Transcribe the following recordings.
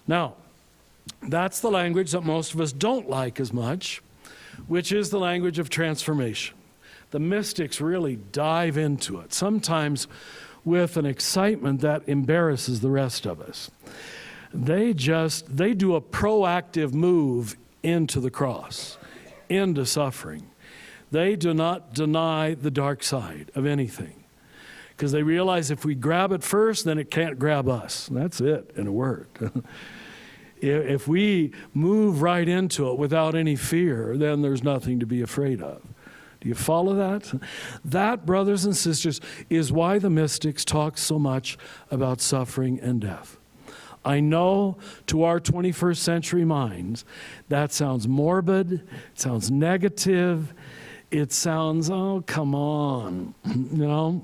Now, that's the language that most of us don't like as much, which is the language of transformation. The mystics really dive into it, sometimes with an excitement that embarrasses the rest of us. They do a proactive move into the cross, into suffering. They do not deny the dark side of anything, because they realize if we grab it first, then it can't grab us. And that's it, in a word. If we move right into it without any fear, then there's nothing to be afraid of. Do you follow that? That, brothers and sisters, is why the mystics talk so much about suffering and death. I know to our 21st century minds, that sounds morbid, it sounds negative, it sounds, oh, come on, you know?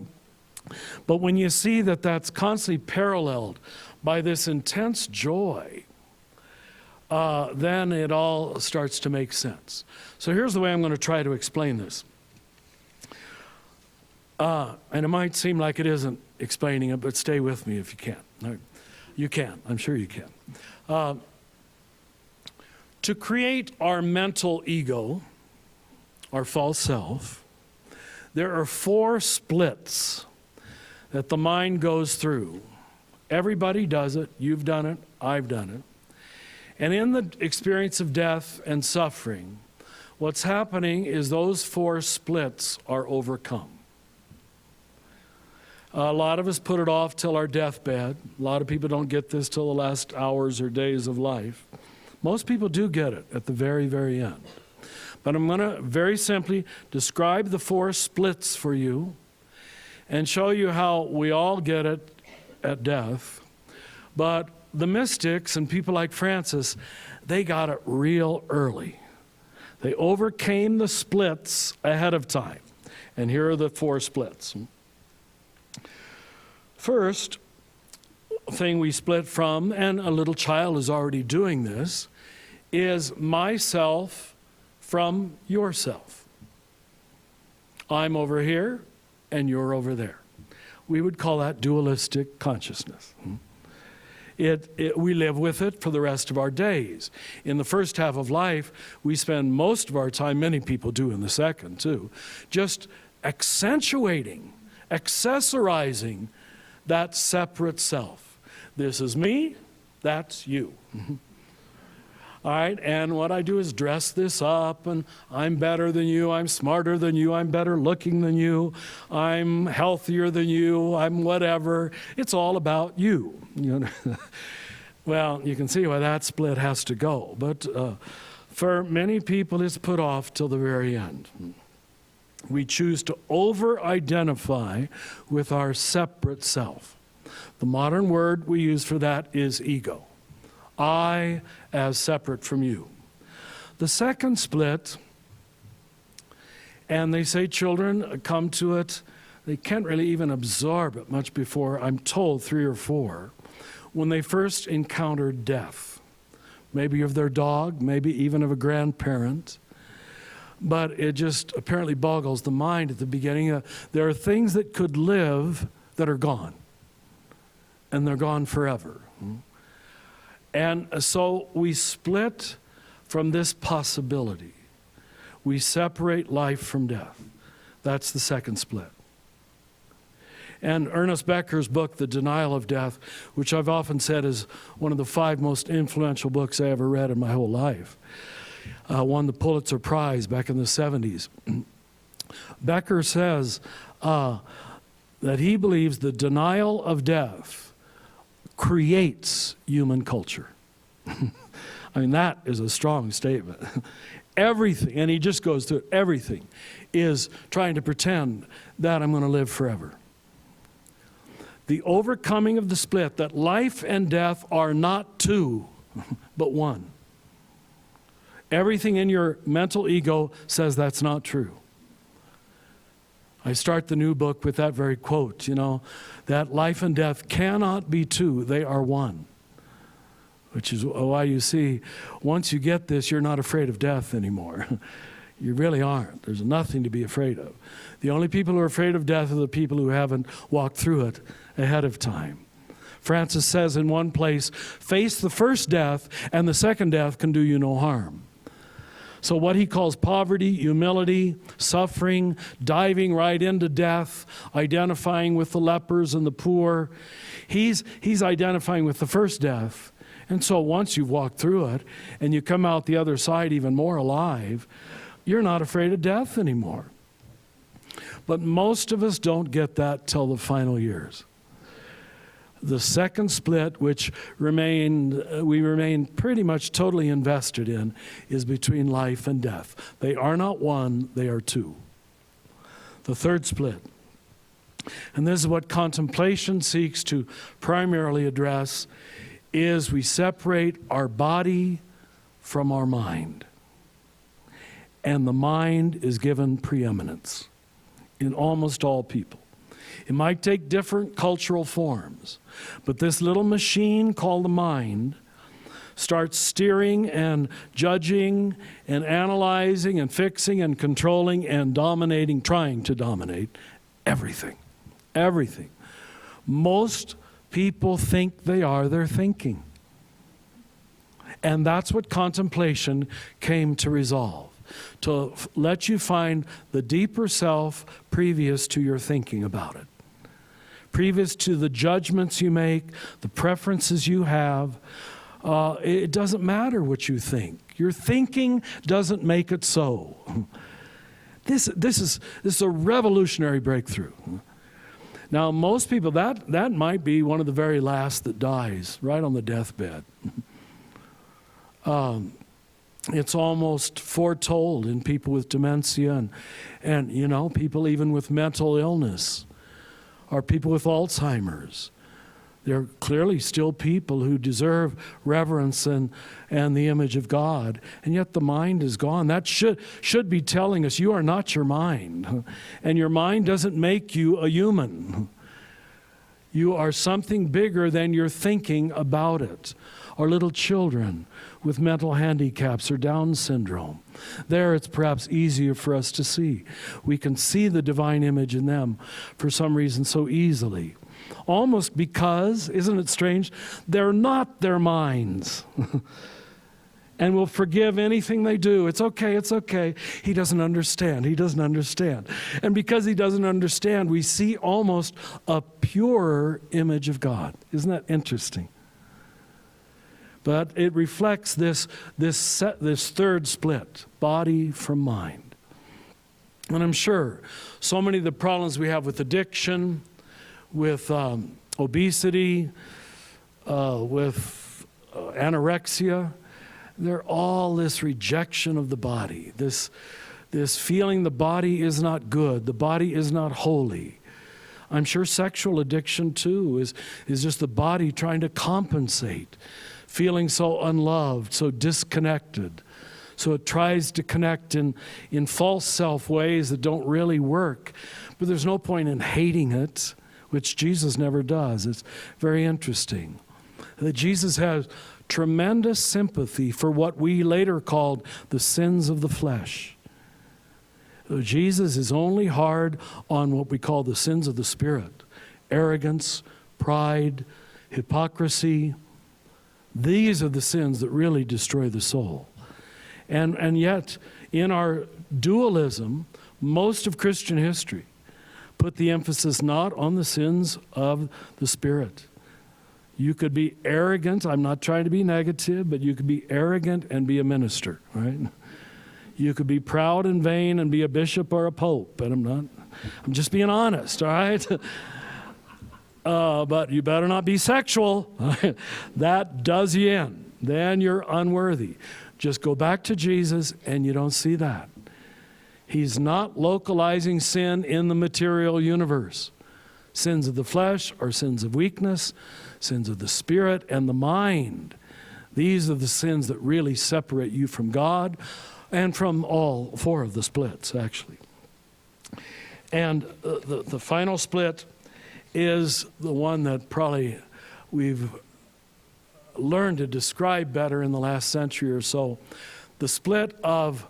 But when you see that that's constantly paralleled by this intense joy, then it all starts to make sense. So here's the way I'm going to try to explain this. And it might seem like it isn't explaining it, but stay with me if you can. You can. I'm sure you can. To create our mental ego, our false self, there are 4 splits that the mind goes through. Everybody does it. You've done it. I've done it. And in the experience of death and suffering, what's happening is those 4 splits are overcome. A lot of us put it off till our deathbed. A lot of people don't get this till the last hours or days of life. Most people do get it at the very, very end. But I'm going to very simply describe the 4 splits for you and show you how we all get it at death. But the mystics and people like Francis, they got it real early. They overcame the splits ahead of time. And here are the 4 splits. First thing we split from, and a little child is already doing this, is myself from yourself. I'm over here and you're over there. We would call that dualistic consciousness. We live with it for the rest of our days. In the first half of life, we spend most of our time, many people do in the second too, just accentuating, accessorizing that separate self. This is me, that's you. All right, and what I do is dress this up, and I'm better than you, I'm smarter than you, I'm better looking than you, I'm healthier than you, I'm whatever. It's all about you. You know? Well, you can see why that split has to go. But for many people, it's put off till the very end. We choose to over-identify with our separate self. The modern word we use for that is ego. I as separate from you. The second split, and they say children come to it, they can't really even absorb it much before, I'm told, 3 or 4, when they first encounter death. Maybe of their dog, maybe even of a grandparent. But it just apparently boggles the mind at the beginning. There are things that could live that are gone. And they're gone forever. And so we split from this possibility. We separate life from death. That's the second split. And Ernest Becker's book, The Denial of Death, which I've often said is one of the 5 most influential books I ever read in my whole life, won the Pulitzer Prize back in the 70s. Becker says that he believes the denial of death creates human culture. I mean, that is a strong statement. Everything, and he just goes through it, everything is trying to pretend that I'm going to live forever. The overcoming of the split, that life and death are not 2, but 1. Everything in your mental ego says that's not true. I start the new book with that very quote, you know, that life and death cannot be 2, they are 1. Which is why you see, once you get this, you're not afraid of death anymore. You really aren't. There's nothing to be afraid of. The only people who are afraid of death are the people who haven't walked through it ahead of time. Francis says in one place, face the first death, and the second death can do you no harm. So what he calls poverty, humility, suffering, diving right into death, identifying with the lepers and the poor, he's identifying with the first death. And so once you've walked through it and you come out the other side even more alive, you're not afraid of death anymore. But most of us don't get that till the final years. The second split, which we remain pretty much totally invested in, is between life and death. They are not one, they are two. The third split, and this is what contemplation seeks to primarily address, is we separate our body from our mind. And the mind is given preeminence in almost all people. It might take different cultural forms, but this little machine called the mind starts steering and judging and analyzing and fixing and controlling and dominating, trying to dominate everything. Everything. Most people think they are their thinking. And that's what contemplation came to resolve, to let you find the deeper self previous to your thinking about it. Previous to the judgments you make, the preferences you have, it doesn't matter what you think. Your thinking doesn't make it so. This is a revolutionary breakthrough. Now, most people, that might be one of the very last that dies, right on the deathbed. It's almost foretold in people with dementia and people even with mental illness, or people with Alzheimer's. They're clearly still people who deserve reverence and the image of God, and yet the mind is gone. That should be telling us you are not your mind, and your mind doesn't make you a human. You are something bigger than you're thinking about it. Or little children with mental handicaps or Down syndrome. There it's perhaps easier for us to see. We can see the divine image in them for some reason so easily. Almost because, isn't it strange, they're not their minds. And will forgive anything they do. It's okay, it's okay. He doesn't understand. He doesn't understand. And because he doesn't understand, we see almost a purer image of God. Isn't that interesting? But it reflects this third split, body from mind. And I'm sure so many of the problems we have with addiction, with obesity, with anorexia, they're all this rejection of the body, this feeling the body is not good, the body is not holy. I'm sure sexual addiction too is just the body trying to compensate, feeling so unloved, so disconnected. So it tries to connect in false self ways that don't really work. But there's no point in hating it, which Jesus never does. It's very interesting that Jesus has tremendous sympathy for what we later called the sins of the flesh. Jesus is only hard on what we call the sins of the spirit: arrogance, pride, hypocrisy. These are the sins that really destroy the soul. And yet, in our dualism, most of Christian history put the emphasis not on the sins of the spirit. You could be arrogant. I'm not trying to be negative, but you could be arrogant and be a minister, right? You could be proud and vain and be a bishop or a pope. And I'm just being honest, all right? But you better not be sexual. That does you in. Then you're unworthy. Just go back to Jesus and you don't see that. He's not localizing sin in the material universe. Sins of the flesh are sins of weakness, sins of the spirit and the mind. These are the sins that really separate you from God and from all four of the splits, actually. And the final split is the one that probably we've learned to describe better in the last century or so, the split of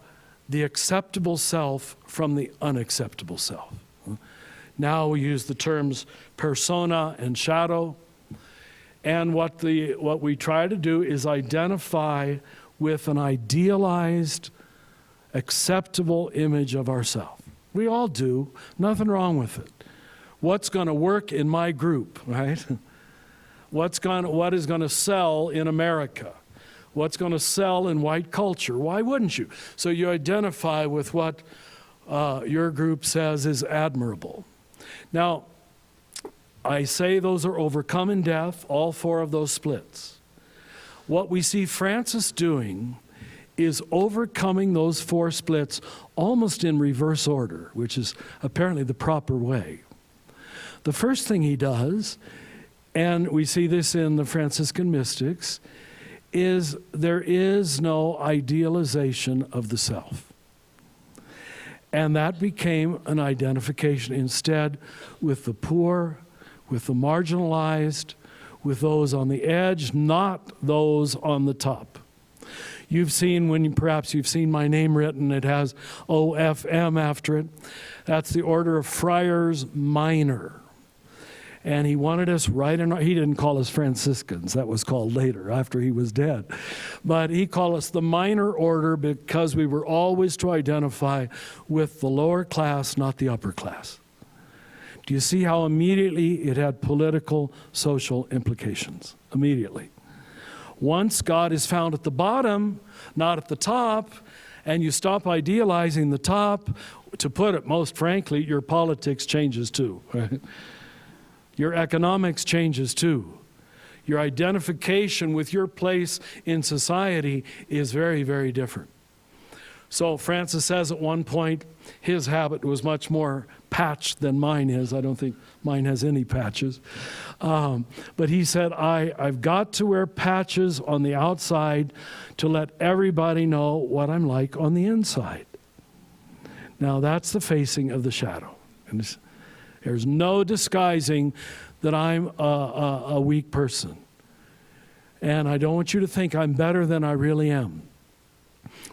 the acceptable self from the unacceptable self. Now we use the terms persona and shadow, And what we try to do is identify with an idealized, acceptable image of ourselves. We all do. Nothing wrong with it. What's going to work in my group, right? What is going to sell in America? What's going to sell in white culture? Why wouldn't you? So you identify with what your group says is admirable. Now, I say those are overcome in death, all four of those splits. What we see Francis doing is overcoming those four splits almost in reverse order, which is apparently the proper way. The first thing he does, and we see this in the Franciscan mystics, is there is no idealization of the self. And that became an identification instead with the poor, with the marginalized, with those on the edge, not those on the top. You've seen, perhaps you've seen my name written, it has OFM after it. That's the Order of Friars Minor. And he wanted us he didn't call us Franciscans, that was called later, after he was dead. But he called us the minor order because we were always to identify with the lower class, not the upper class. Do you see how immediately it had political, social implications? Immediately. Once God is found at the bottom, not at the top, and you stop idealizing the top, to put it most frankly, your politics changes too, right? Your economics changes too. Your identification with your place in society is very, very different. So Francis says at one point, his habit was much more patched than mine is. I don't think mine has any patches. But he said, I've got to wear patches on the outside to let everybody know what I'm like on the inside. Now that's the facing of the shadow. And there's no disguising that I'm a weak person. And I don't want you to think I'm better than I really am.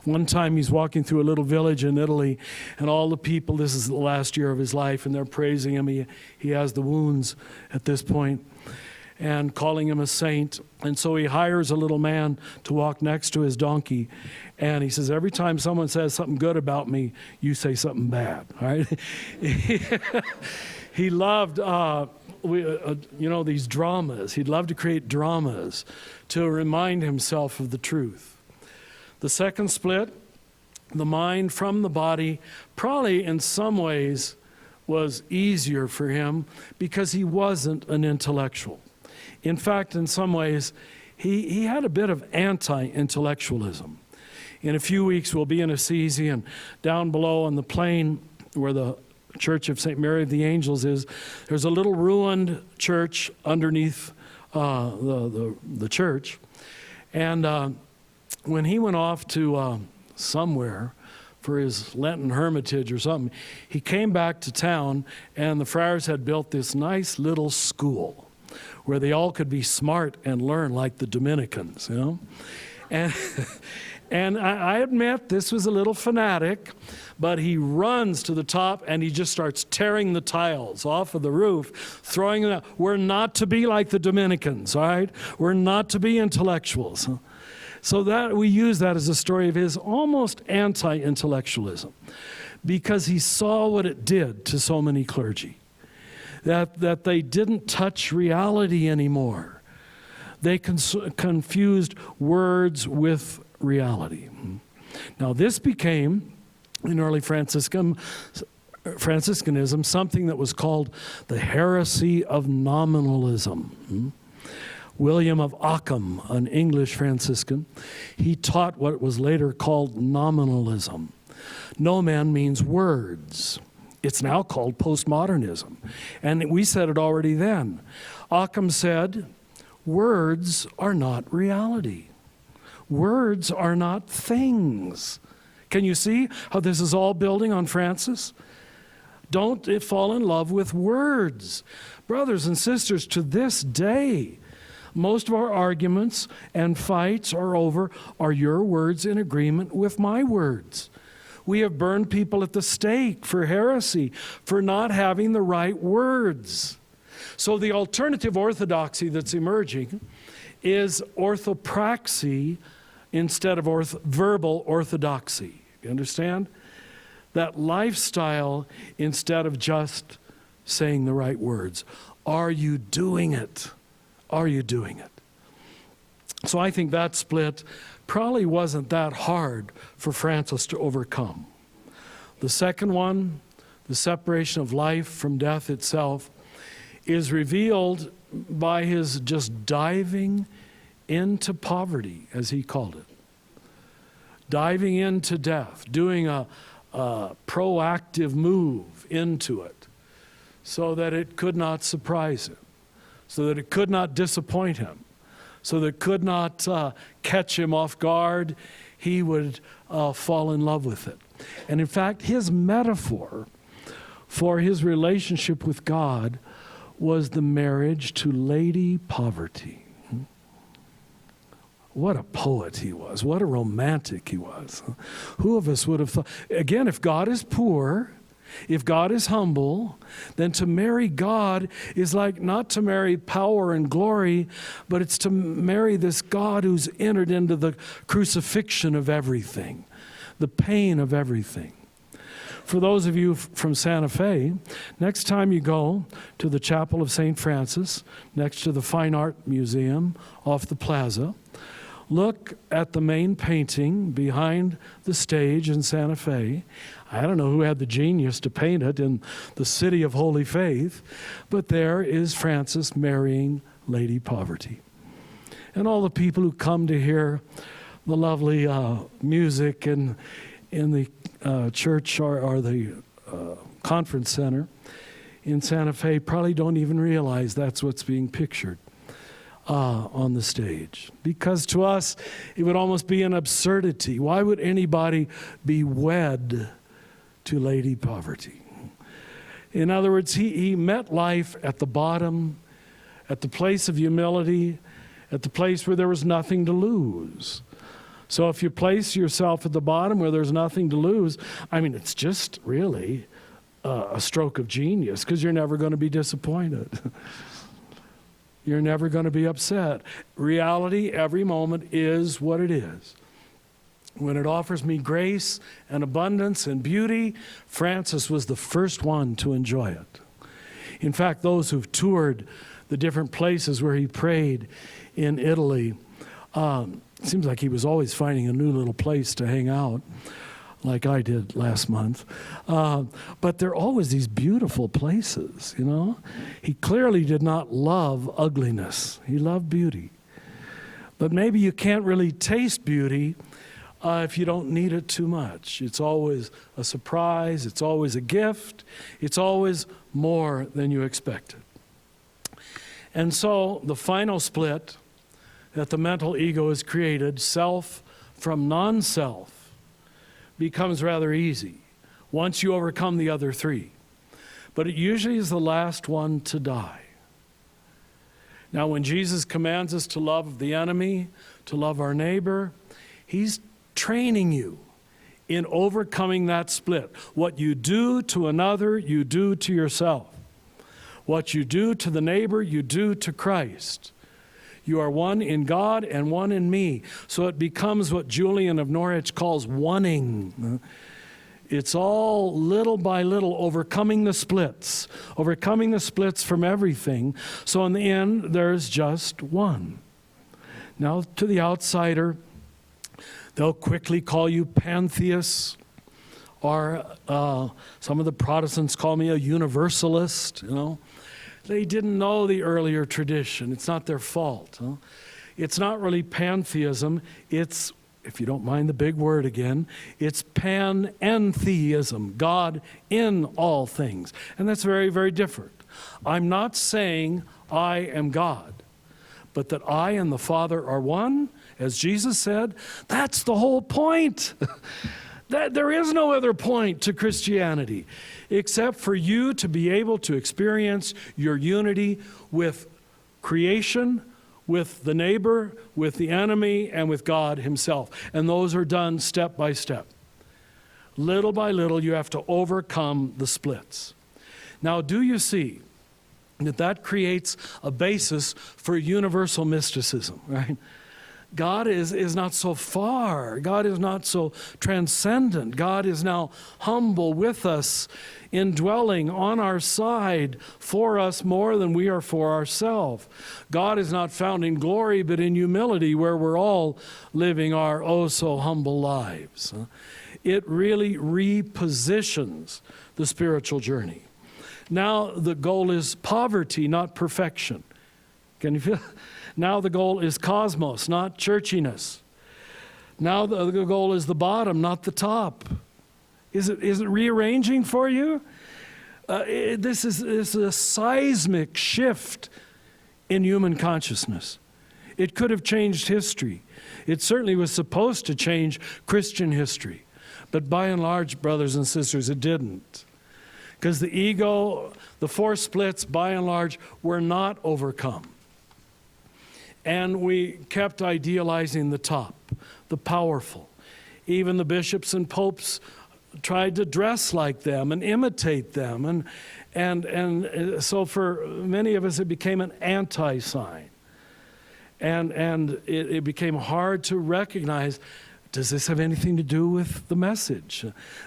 One time he's walking through a little village in Italy, and all the people, this is the last year of his life, and they're praising him. He has the wounds at this point, and calling him a saint. And so he hires a little man to walk next to his donkey. And he says, every time someone says something good about me, you say something bad. All right? He loved, these dramas. He'd love to create dramas to remind himself of the truth. The second split, the mind from the body, probably in some ways was easier for him because he wasn't an intellectual. In fact, in some ways, he had a bit of anti-intellectualism. In a few weeks, we'll be in Assisi, and down below on the plain where the Church of St. Mary of the Angels is, there's a little ruined church underneath the church. And when he went off to somewhere for his Lenten hermitage or something, he came back to town, and the friars had built this nice little school where they all could be smart and learn like the Dominicans, you know? And I admit this was a little fanatic, but he runs to the top and he just starts tearing the tiles off of the roof, throwing them out. We're not to be like the Dominicans, all right? We're not to be intellectuals. So that we use that as a story of his almost anti-intellectualism, because he saw what it did to so many clergy, that they didn't touch reality anymore. They confused words with reality. Now this became, in early Franciscanism, something that was called the heresy of nominalism. William of Ockham, an English Franciscan, he taught what was later called nominalism. Nomen means words. It's now called postmodernism. And we said it already then. Ockham said, words are not reality. Words are not things. Can you see how this is all building on Francis? Don't fall in love with words. Brothers and sisters, to this day, most of our arguments and fights are your words in agreement with my words. We have burned people at the stake for heresy, for not having the right words. So the alternative orthodoxy that's emerging is orthopraxy instead of verbal orthodoxy. You understand? That lifestyle instead of just saying the right words. Are you doing it? Are you doing it? So I think that split probably wasn't that hard for Francis to overcome. The second one, the separation of life from death itself, is revealed by his just diving into poverty, as he called it. Diving into death, doing a proactive move into it so that it could not surprise him, so that it could not disappoint him, so that it could not catch him off guard. He would fall in love with it. And in fact, his metaphor for his relationship with God was the marriage to Lady Poverty. What a poet he was. What a romantic he was. Who of us would have thought? Again, if God is poor, if God is humble, then to marry God is like not to marry power and glory, but it's to marry this God who's entered into the crucifixion of everything, the pain of everything. For those of you from Santa Fe, next time you go to the Chapel of St. Francis, next to the Fine Art Museum off the plaza, look at the main painting behind the stage in Santa Fe. I don't know who had the genius to paint it in the city of Holy Faith, but there is Francis marrying Lady Poverty. And all the people who come to hear the lovely music in the church or the conference center in Santa Fe probably don't even realize that's what's being pictured on the stage. Because to us, it would almost be an absurdity. Why would anybody be wed to Lady Poverty? In other words, he met life at the bottom, at the place of humility, at the place where there was nothing to lose. So if you place yourself at the bottom where there's nothing to lose, I mean, it's just really a stroke of genius, because you're never going to be disappointed. You're never going to be upset. Reality, every moment, is what it is. When it offers me grace and abundance and beauty, Francis was the first one to enjoy it. In fact, those who've toured the different places where he prayed in Italy, it seems like he was always finding a new little place to hang out, like I did last month. But there are always these beautiful places, you know. He clearly did not love ugliness. He loved beauty. But maybe you can't really taste beauty if you don't need it too much. It's always a surprise. It's always a gift. It's always more than you expected. And so the final split that the mental ego has created, self from non-self, becomes rather easy once you overcome the other three. But it usually is the last one to die. Now, when Jesus commands us to love the enemy, to love our neighbor, he's training you in overcoming that split. What you do to another, you do to yourself. What you do to the neighbor, you do to Christ. You are one in God and one in me. So it becomes what Julian of Norwich calls oneing. It's all little by little overcoming the splits from everything. So in the end, there's just one. Now, to the outsider, they'll quickly call you pantheists, or some of the Protestants call me a universalist, you know. They didn't know the earlier tradition. It's not their fault. Huh? It's not really pantheism. It's, if you don't mind the big word again, it's panentheism, God in all things. And that's very, very different. I'm not saying I am God, but that I and the Father are one, as Jesus said. That's the whole point. There is no other point to Christianity except for you to be able to experience your unity with creation, with the neighbor, with the enemy, and with God himself. And those are done step by step. Little by little, you have to overcome the splits. Now, do you see that creates a basis for universal mysticism, right? God is not so far. God is not so transcendent. God is now humble with us, indwelling on our side for us more than we are for ourselves. God is not found in glory, but in humility, where we're all living our oh so humble lives. It really repositions the spiritual journey. Now the goal is poverty, not perfection. Can you feel? Now the goal is cosmos, not churchiness. Now the goal is the bottom, not the top. Is it rearranging for you? This is a seismic shift in human consciousness. It could have changed history. It certainly was supposed to change Christian history. But by and large, brothers and sisters, it didn't. Because the ego, the four splits, by and large, were not overcome. And we kept idealizing the top, the powerful. Even the bishops and popes tried to dress like them and imitate them. And so for many of us, it became an anti-sign. And it became hard to recognize, does this have anything to do with the message?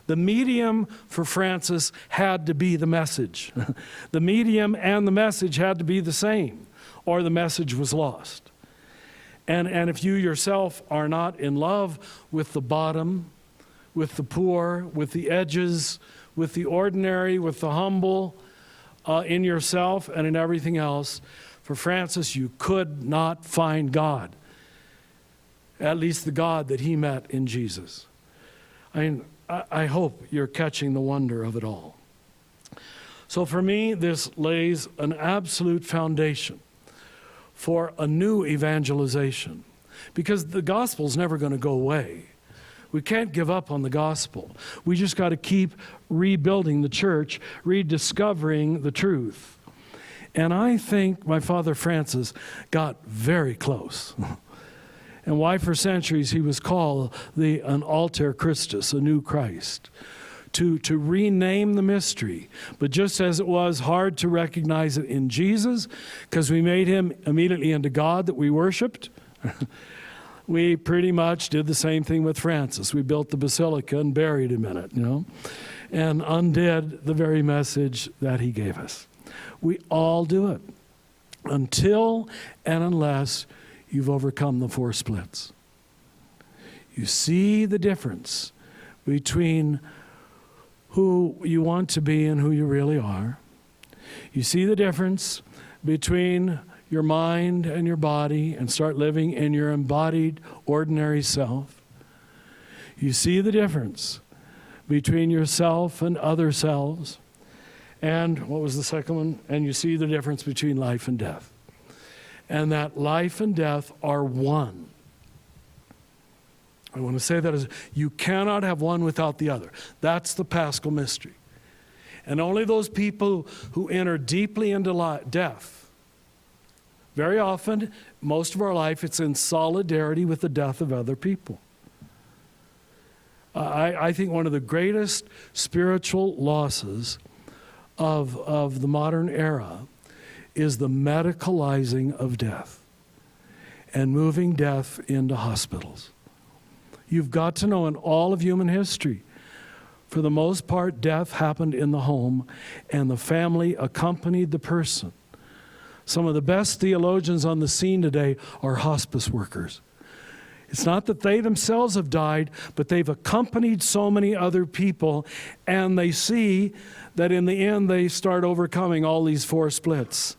The medium for Francis had to be the message. The medium and the message had to be the same, or the message was lost. And if you yourself are not in love with the bottom, with the poor, with the edges, with the ordinary, with the humble, in yourself and in everything else, for Francis, you could not find God. At least the God that he met in Jesus. I hope you're catching the wonder of it all. So for me, this lays an absolute foundation for a new evangelization, because the gospel's never going to go away. We can't give up on the gospel. We just got to keep rebuilding the church, rediscovering the truth. And I think my Father Francis got very close. And why for centuries he was called an alter Christus, a new Christ. To rename the mystery. But just as it was hard to recognize it in Jesus, because we made him immediately into God that we worshiped, we pretty much did the same thing with Francis. We built the basilica and buried him in it, and undid the very message that he gave us. We all do it until and unless you've overcome the four splits. You see the difference between who you want to be and who you really are. You see the difference between your mind and your body and start living in your embodied, ordinary self. You see the difference between yourself and other selves. And what was the second one? And you see the difference between life and death. And that life and death are one. I want to say that as you cannot have one without the other. That's the Paschal mystery. And only those people who enter deeply into death, very often, most of our life, it's in solidarity with the death of other people. I think one of the greatest spiritual losses of the modern era is the medicalizing of death and moving death into hospitals. You've got to know in all of human history, for the most part, death happened in the home and the family accompanied the person. Some of the best theologians on the scene today are hospice workers. It's not that they themselves have died, but they've accompanied so many other people, and they see that in the end they start overcoming all these four splits.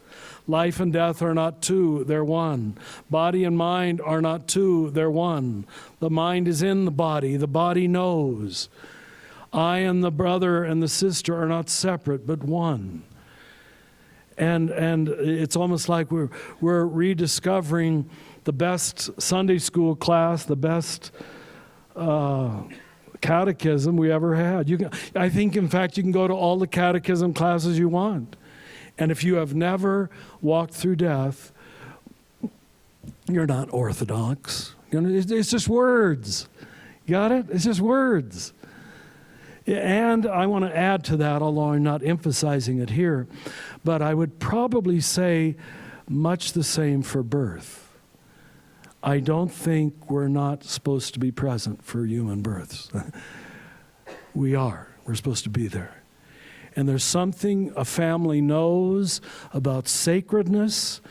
Life and death are not two, they're one. Body and mind are not two, they're one. The mind is in the body knows. I and the brother and the sister are not separate, but one. And it's almost like we're rediscovering the best Sunday school class, the best catechism we ever had. I think, in fact, you can go to all the catechism classes you want. And if you have never walked through death, you're not orthodox. It's just words. You got it? It's just words. And I want to add to that, although I'm not emphasizing it here, but I would probably say much the same for birth. I don't think we're not supposed to be present for human births. We are. We're supposed to be there. And there's something a family knows about sacredness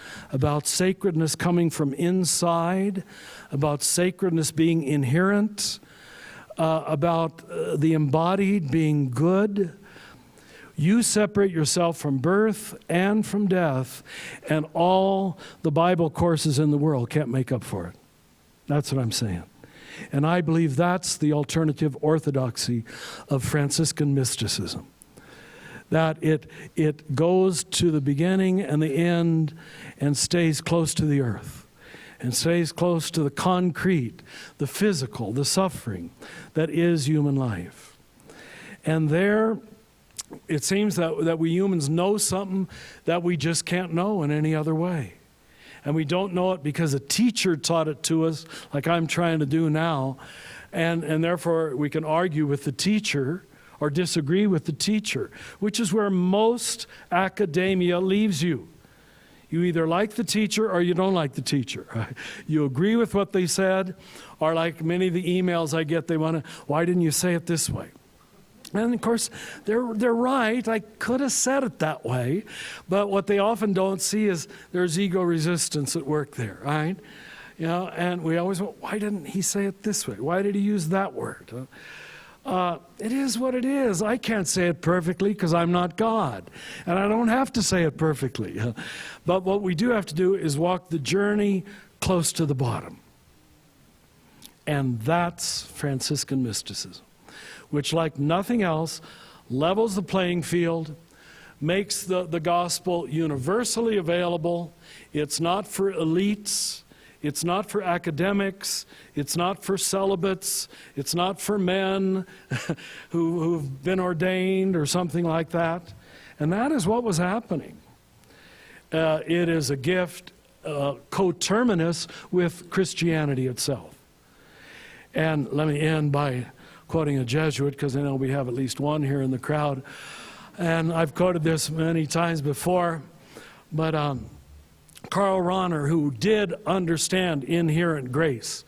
coming from inside, about sacredness being inherent, about the embodied being good. You separate yourself from birth and from death, and all the Bible courses in the world can't make up for it. That's what I'm saying. And I believe that's the alternative orthodoxy of Franciscan mysticism. That it goes to the beginning and the end and stays close to the earth and stays close to the concrete, the physical, the suffering that is human life. And there, it seems that we humans know something that we just can't know in any other way. And we don't know it because a teacher taught it to us, like I'm trying to do now, and therefore we can argue with the teacher or disagree with the teacher, which is where most academia leaves you. You either like the teacher or you don't like the teacher. Right? You agree with what they said, or like many of the emails I get, they want to, why didn't you say it this way? And of course, they're right. I could have said it that way. But what they often don't see is there's ego resistance at work there, right? You know, and we always want, why didn't he say it this way? Why did he use that word? It is what it is. I can't say it perfectly because I'm not God. And I don't have to say it perfectly. But what we do have to do is walk the journey close to the bottom. And that's Franciscan mysticism, which, like nothing else, levels the playing field, makes the gospel universally available. It's not for elites. It's not for academics. It's not for celibates. It's not for men who've been ordained or something like that. And that is what was happening. It is a gift coterminous with Christianity itself. And let me end by quoting a Jesuit, because I know we have at least one here in the crowd. And I've quoted this many times before, but Karl Rahner, who did understand inherent grace,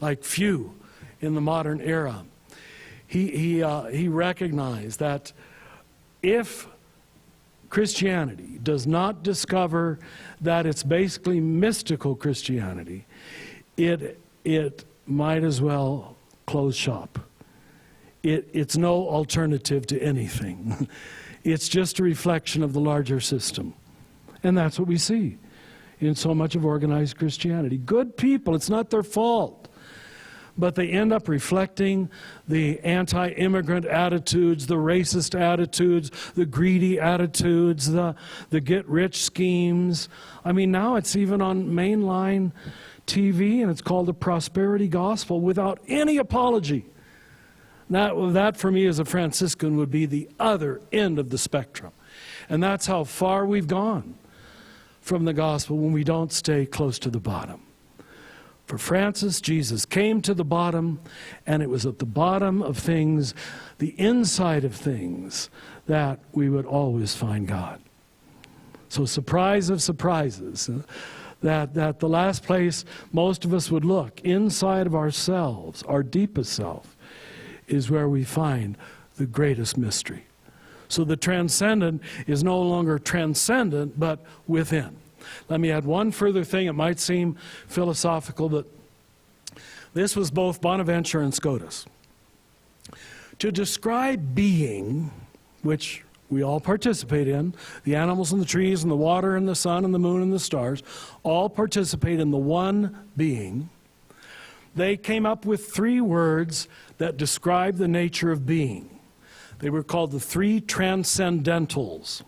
like few in the modern era, he recognized that if Christianity does not discover that it's basically mystical Christianity, it might as well close shop. It's no alternative to anything. It's just a reflection of the larger system. And that's what we see in so much of organized Christianity. Good people, it's not their fault. But they end up reflecting the anti-immigrant attitudes, the racist attitudes, the greedy attitudes, the get-rich schemes. I mean, now it's even on mainline TV, and it's called the prosperity gospel without any apology. That for me as a Franciscan would be the other end of the spectrum. And that's how far we've gone from the gospel when we don't stay close to the bottom. For Francis, Jesus came to the bottom, and it was at the bottom of things, the inside of things, that we would always find God. So surprise of surprises, that the last place most of us would look, inside of ourselves, our deepest self, is where we find the greatest mystery. So the transcendent is no longer transcendent, but within. Let me add one further thing. It might seem philosophical, but this was both Bonaventure and Scotus. To describe being, which we all participate in, the animals and the trees and the water and the sun and the moon and the stars, all participate in the one being. They came up with 3 words that describe the nature of being. They were called the 3 transcendentals.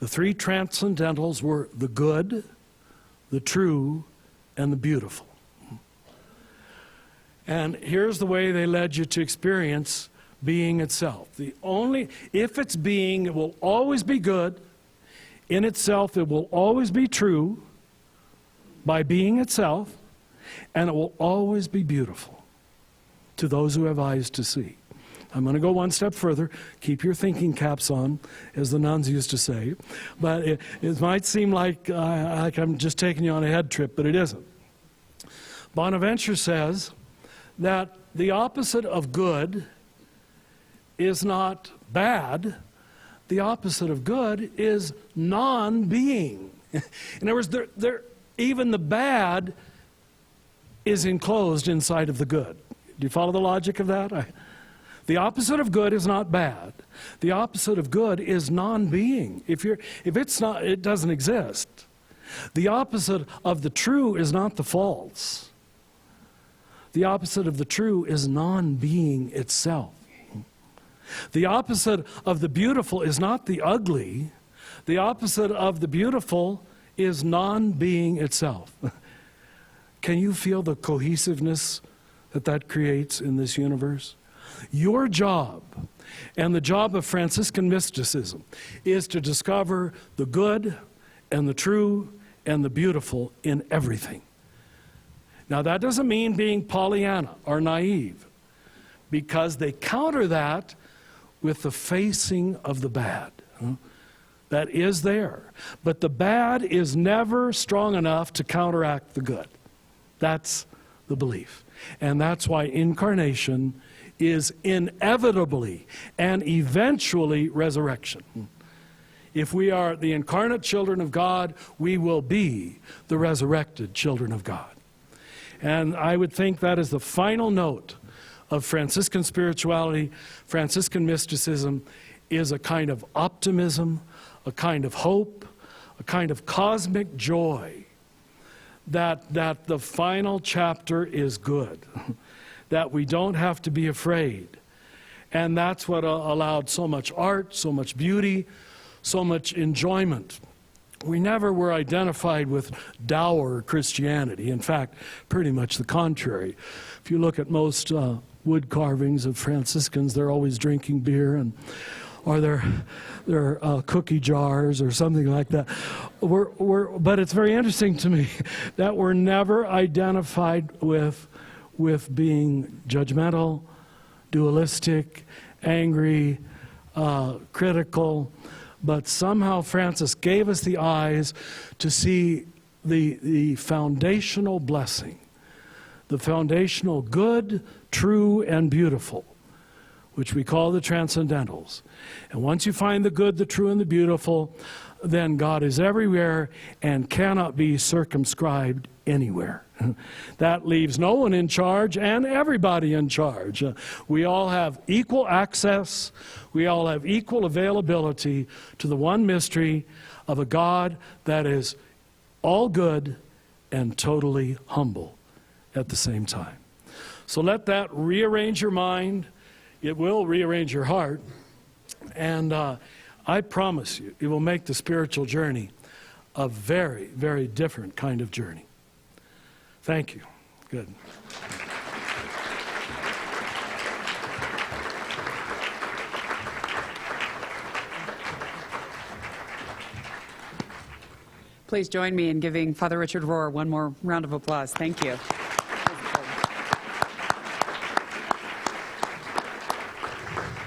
The 3 transcendentals were the good, the true, and the beautiful. And here's the way they led you to experience being itself. If it's being, it will always be good. In itself, it will always be true by being itself, and it will always be beautiful to those who have eyes to see. I'm going to go one step further. Keep your thinking caps on, as the nuns used to say. But it might seem like I'm just taking you on a head trip, but it isn't. Bonaventure says that the opposite of good is not bad. The opposite of good is non-being. In other words, even the bad is enclosed inside of the good. Do you follow the logic of that? The opposite of good is not bad. The opposite of good is non-being. If it's not, it doesn't exist. The opposite of the true is not the false. The opposite of the true is non-being itself. The opposite of the beautiful is not the ugly. The opposite of the beautiful is non-being itself. Can you feel the cohesiveness that creates in this universe? Your job, and the job of Franciscan mysticism, is to discover the good and the true and the beautiful in everything. Now, that doesn't mean being Pollyanna or naive, because they counter that with the facing of the bad. That is there. But the bad is never strong enough to counteract the good. That's the belief. And that's why incarnation is inevitably and eventually resurrection. If we are the incarnate children of God, we will be the resurrected children of God. And I would think that is the final note of Franciscan spirituality. Franciscan mysticism is a kind of optimism, a kind of hope, a kind of cosmic joy that the final chapter is good, that we don't have to be afraid. And that's what allowed so much art, so much beauty, so much enjoyment. We never were identified with dour Christianity. In fact, pretty much the contrary. If you look at most wood carvings of Franciscans, they're always drinking beer, or they're cookie jars or something like that. But it's very interesting to me that we're never identified with being judgmental, dualistic, angry, critical. But somehow Francis gave us the eyes to see the foundational blessing, the foundational good, true, and beautiful, which we call the transcendentals. And once you find the good, the true, and the beautiful, then God is everywhere and cannot be circumscribed anywhere. That leaves no one in charge and everybody in charge. We all have equal access. We all have equal availability to the one mystery of a God that is all good and totally humble at the same time. So let that rearrange your mind. It will rearrange your heart. And I promise you, it will make the spiritual journey a very, very different kind of journey. Thank you. Good. Please join me in giving Father Richard Rohr one more round of applause. Thank you.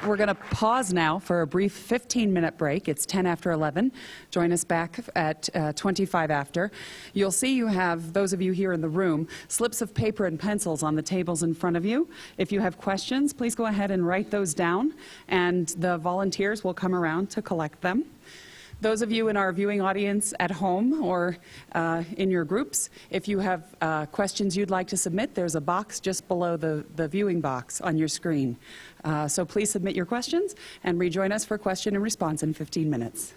We're going to pause now for a brief 15-minute break. It's 10 after 11. Join us back at 25 after. You'll see you have, those of you here in the room, slips of paper and pencils on the tables in front of you. If you have questions, please go ahead and write those down, and the volunteers will come around to collect them. Those of you in our viewing audience at home or in your groups, if you have questions you'd like to submit, there's a box just below the viewing box on your screen. So please submit your questions and rejoin us for question and response in 15 minutes.